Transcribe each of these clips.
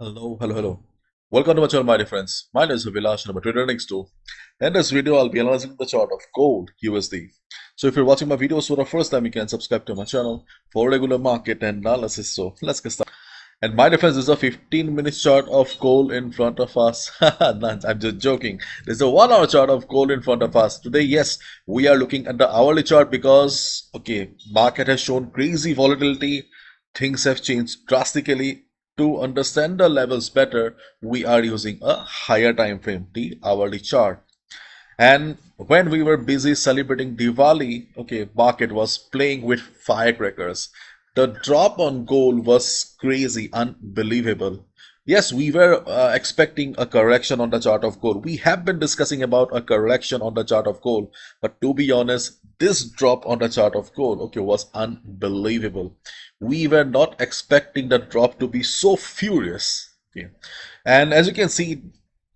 Hello. Welcome to my channel, my dear friends. My name is ABHILASH and I'm a trader next door. In this video, I'll be analyzing the chart of gold USD. So if you're watching my videos for the first time, you can subscribe to my channel for regular market and analysis. So let's get started. And my dear friends, this is a 15-minute chart of gold in front of us. I'm just joking. There's a 1 hour chart of gold in front of us. Today, yes, we are looking at the hourly chart because, market has shown crazy volatility. Things have changed drastically. To understand the levels better, we are using a higher time frame, the hourly chart. And when we were busy celebrating Diwali, market was playing with firecrackers. The drop on gold was crazy, unbelievable. Yes, we were expecting a correction on the chart of gold. We have been discussing about a correction on the chart of gold, but to be honest, this drop on the chart of gold, was unbelievable. We were not expecting the drop to be so furious. Okay, and as you can see,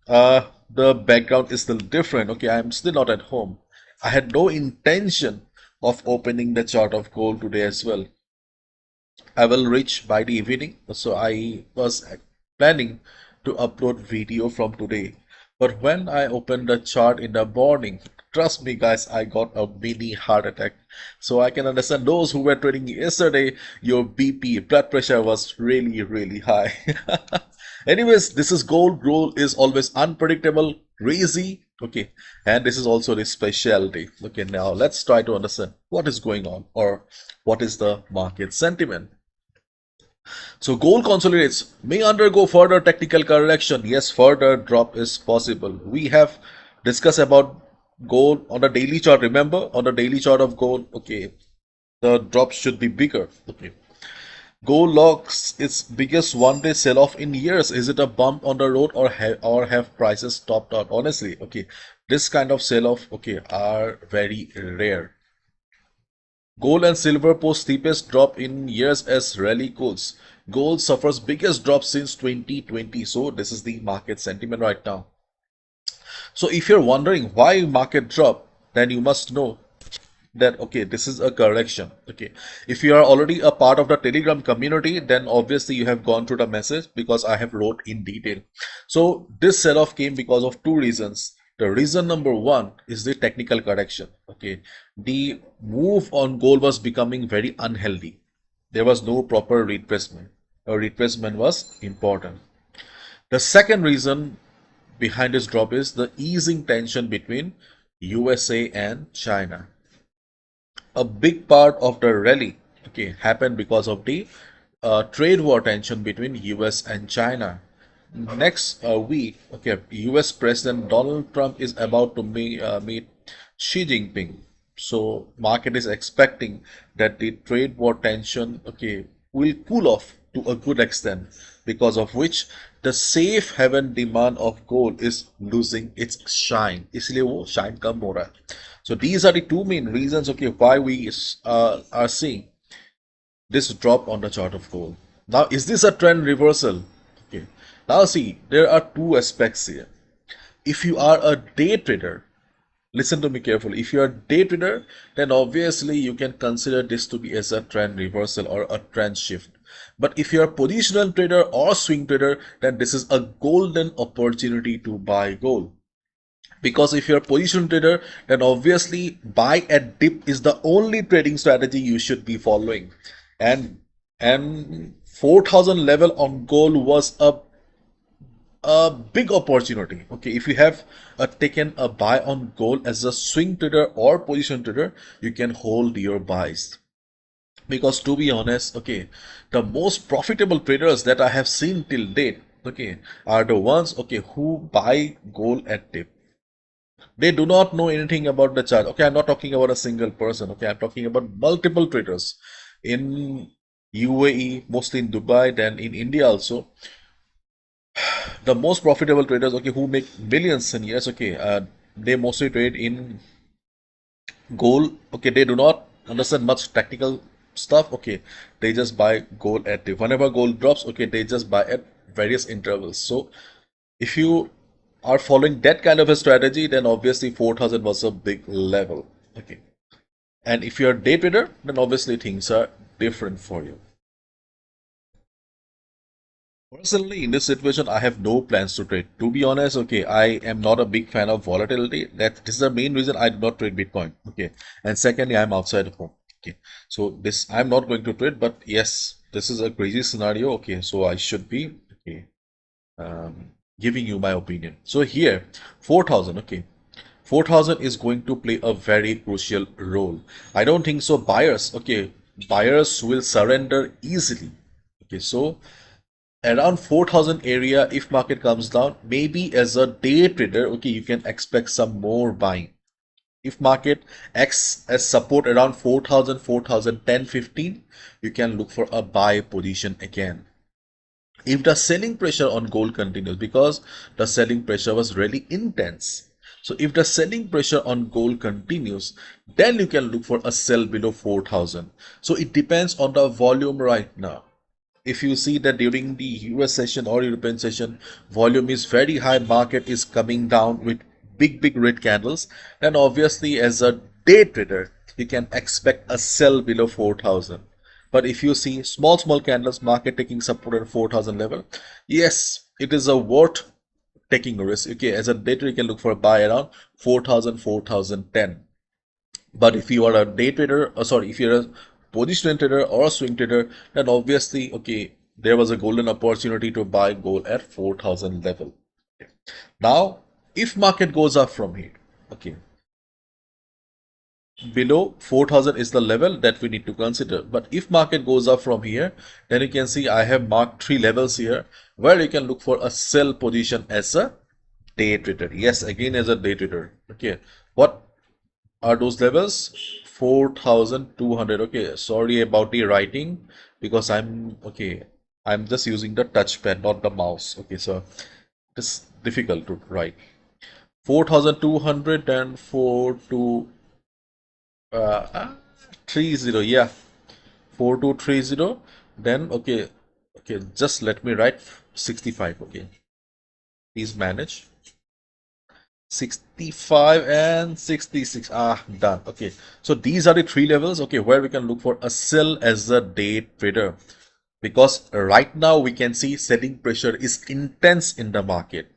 the background is still different. I'm still not at home. I had no intention of opening the chart of gold today as well. I will reach by the evening, so I was planning to upload video from today. But when I opened the chart in the morning, trust me guys, I got a mini heart attack. So I can understand those who were trading yesterday, your BP, blood pressure was really high. Anyways, this is gold. Gold is always unpredictable, crazy. And this is also the specialty. Now let's try to understand what is going on or what is the market sentiment. So gold consolidates, may undergo further technical correction. Yes, further drop is possible. We have discussed about gold on the daily chart. Remember, on the daily chart of gold, the drop should be bigger. Gold logs its biggest one-day sell-off in years. Is it a bump on the road or have prices topped out? Honestly, this kind of sell-off, are very rare. Gold and silver post steepest drop in years as rally cools. Gold suffers biggest drop since 2020. So this is the market sentiment right now. So if you're wondering why market drop, then you must know that this is a correction. If you are already a part of the Telegram community, then obviously you have gone through the message because I have wrote in detail. So this sell-off came because of two reasons. The reason number one is the technical correction. The move on gold was becoming very unhealthy. There was no proper retracement. A retracement was important. The second reason behind this drop is the easing tension between USA and China. A big part of the rally happened because of the trade war tension between US and China. Next week, US President Donald Trump is about to meet Xi Jinping. So market is expecting that the trade war tension will cool off to a good extent, because of which the safe haven demand of gold is losing its shine. इसलिए वो shine कम हो रहा है. So these are the two main reasons why we are seeing this drop on the chart of gold. Now, is this a trend reversal? Now see, there are two aspects here. If you are a day trader, listen to me carefully. If you are a day trader, then obviously you can consider this to be as a trend reversal or a trend shift. But if you are a positional trader or swing trader, then this is a golden opportunity to buy gold. Because if you're a position trader, then obviously buy at dip is the only trading strategy you should be following. And 4,000 level on gold was a big opportunity. If you have taken a buy on gold as a swing trader or position trader, you can hold your buys. Because to be honest, the most profitable traders that I have seen till date, are the ones who buy gold at dip. They do not know anything about the chart. I'm not talking about a single person. I'm talking about multiple traders in UAE, mostly in Dubai, then in India also. The most profitable traders, who make millions in years, they mostly trade in gold. They do not understand much technical stuff. They just buy gold at the whenever gold drops. They just buy at various intervals. So if you are following that kind of a strategy, then obviously 4,000 was a big level. And if you're a day trader, then obviously things are different for you. Personally, in this situation, I have no plans to trade. To be honest, okay, I am not a big fan of volatility. This is the main reason I do not trade Bitcoin. Okay, and secondly, I'm outside of home. Okay, so this I'm not going to trade. But yes, this is a crazy scenario. Okay, so I should be okay giving you my opinion. So here, 4,000. Okay, 4,000 is going to play a very crucial role. I don't think so. Buyers will surrender easily. Okay, so around 4,000 area, if market comes down, maybe as a day trader, okay, you can expect some more buying. If market acts as support around 4,000, 4,010, 15, you can look for a buy position again. If the selling pressure on gold continues, because the selling pressure was really intense, so if the selling pressure on gold continues, then you can look for a sell below 4,000. So it depends on the volume right now. If you see that during the US session or European session, volume is very high, market is coming down with big red candles, then obviously as a day trader, you can expect a sell below 4,000. But if you see small candles, market taking support at 4,000 level, yes, it is a worth taking a risk. Okay, as a day trader, you can look for a buy around 4,000, 4,010. But if you are a day trader, if you're a position trader or a swing trader, then obviously, okay, there was a golden opportunity to buy gold at 4,000 level. Okay. Now, if market goes up from here, okay, below 4,000 is the level that we need to consider. But if market goes up from here, then you can see I have marked three levels here where you can look for a sell position as a day trader. Yes, again as a day trader. Okay, what are those levels? 4,200. Okay, sorry about the writing because I'm just using the touchpad, not the mouse. Okay, so it's difficult to write. 4,200 and 4230. Yeah, 4230. Then okay, just let me write 65. Okay, please manage. 65 and 66. Done. Okay, so these are the three levels, okay, where we can look for a sell as a day trader, because right now we can see selling pressure is intense in the market.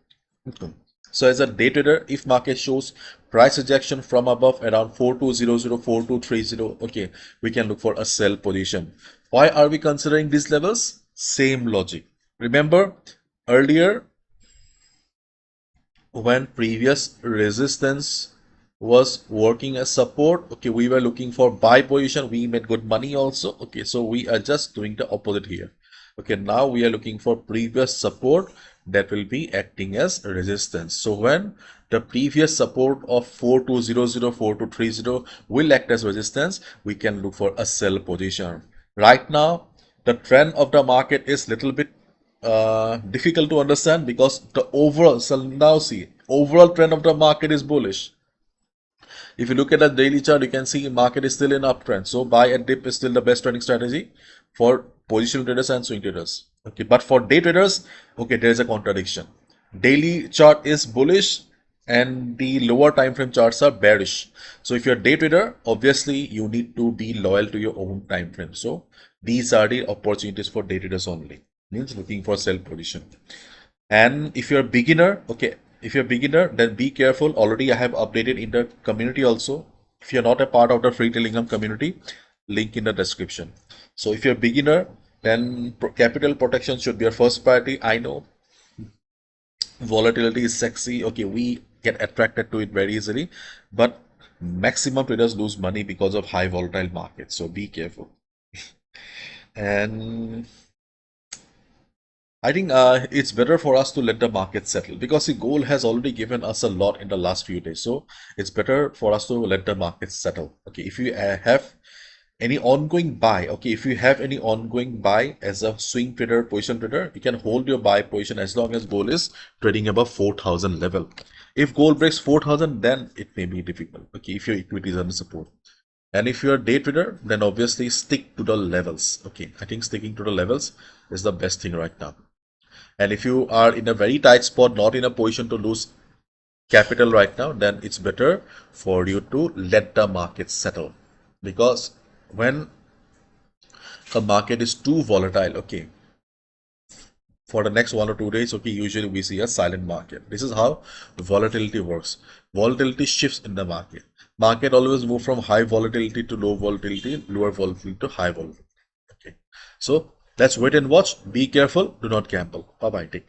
Okay. So as a day trader, if market shows price rejection from above around 4200, 4230, okay, we can look for a sell position. Why are we considering these levels? Same logic. Remember earlier, when previous resistance was working as support, okay, we were looking for buy position, we made good money also. Okay, so we are just doing the opposite here. Okay, now we are looking for previous support that will be acting as resistance. So when the previous support of 4200, 4230 will act as resistance, we can look for a sell position. Right now the trend of the market is little bit difficult to understand, because the overall, so now see, overall trend of the market is bullish. If you look at the daily chart, you can see market is still in uptrend. So buy at dip is still the best trading strategy for positional traders and swing traders. Okay, but for day traders, okay, there is a contradiction. Daily chart is bullish and the lower time frame charts are bearish. So if you're a day trader, obviously you need to be loyal to your own time frame. So these are the opportunities for day traders only. Means looking for sell position. And if you're a beginner, okay, if you're a beginner, then be careful. Already I have updated in the community also. If you're not a part of the free Telegram community, link in the description. So if you're a beginner, then capital protection should be your first priority. I know volatility is sexy. Okay, we get attracted to it very easily, but maximum traders lose money because of high volatile markets. So be careful. And I think it's better for us to let the market settle, because the gold has already given us a lot in the last few days. So it's better for us to let the market settle. Okay, if you have any ongoing buy, okay, if you have any ongoing buy as a swing trader, position trader, you can hold your buy position as long as gold is trading above 4,000 level. If gold breaks 4,000, then it may be difficult. Okay, if your equity is under support. And if you're a day trader, then obviously stick to the levels. Okay, I think sticking to the levels is the best thing right now. And if you are in a very tight spot, not in a position to lose capital right now, then it's better for you to let the market settle. Because when a market is too volatile, okay, for the next 1 or 2 days, okay, usually we see a silent market. This is how volatility works. Volatility shifts in the market. Market always move from high volatility to low volatility, lower volatility to high volatility. Okay. So let's wait and watch. Be careful. Do not gamble. Bye bye. Take care.